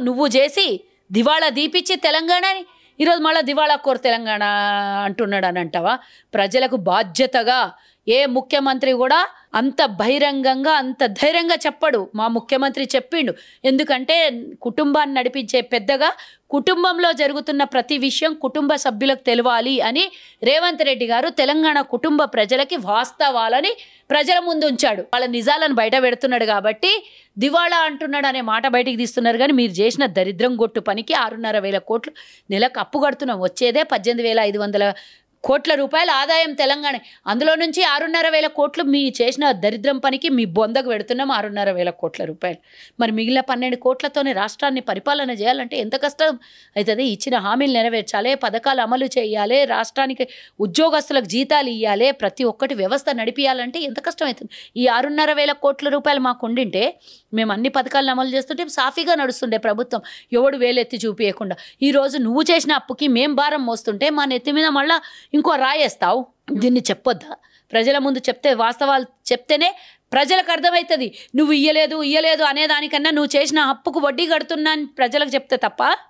నువ్వు చేసి దివాళా దీపిచ్చి తెలంగాణని ఈరోజు మళ్ళీ దివాళా కోరు తెలంగాణ అంటున్నాడు అని అంటావా? ప్రజలకు బాధ్యతగా ఏ ముఖ్యమంత్రి కూడా అంత బహిరంగంగా అంత ధైర్యంగా చెప్పడు. మా ముఖ్యమంత్రి చెప్పిండు. ఎందుకంటే కుటుంబాన్ని నడిపించే పెద్దగా కుటుంబంలో జరుగుతున్న ప్రతి విషయం కుటుంబ సభ్యులకు తెలవాలి అని రేవంత్ రెడ్డి గారు తెలంగాణ కుటుంబ ప్రజలకి వాస్తవాలని ప్రజల ముందు ఉంచాడు. వాళ్ళ నిజాలను బయట పెడుతున్నాడు కాబట్టి దివాళా అంటున్నాడు అనే మాట బయటికి తీస్తున్నారు. కానీ మీరు చేసిన దరిద్రం గొట్టు పనికి 6,500 కోట్లు నెలకు అప్పు కడుతున్నాం. వచ్చేదే 18,500 కోట్ల రూపాయల ఆదాయం తెలంగాణ. అందులో నుంచి 6,500 కోట్లు మీ చేసిన దరిద్రం పనికి మీ బొందకు పెడుతున్నాం 6,500 కోట్ల రూపాయలు. మరి మిగిలిన 12 కోట్లతోనే రాష్ట్రాన్ని పరిపాలన చేయాలంటే ఎంత కష్టం అవుతుంది? ఇచ్చిన హామీలు నెరవేర్చాలి, పథకాలు అమలు చేయాలి, రాష్ట్రానికి ఉద్యోగస్తులకు జీతాలు ఇవ్వాలి, ప్రతి ఒక్కటి వ్యవస్థ నడిపించాలంటే ఎంత కష్టం అవుతుంది? ఈ 6,500 కోట్ల రూపాయలు మాకు ఉండింటే మేము అన్ని పథకాలను అమలు చేస్తుంటే సాఫీగా నడుస్తుండే ప్రభుత్వం, ఎవడు వేలెత్తి చూపించకుండా. ఈరోజు నువ్వు చేసిన అప్పుకి మేం భారం మోస్తుంటే మా నెత్తి మీద మళ్ళీ ఇంకో రాయేస్తావు. దీన్ని చెప్పొద్దా? ప్రజల ముందు చెప్తే, వాస్తవాలు చెప్తేనే ప్రజలకు అర్థమవుతుంది. నువ్వు ఇయ్యలేదు అనే దానికన్నా నువ్వు చేసిన అప్పుకు వడ్డీ కడుతున్నా అని ప్రజలకు చెప్తే తప్ప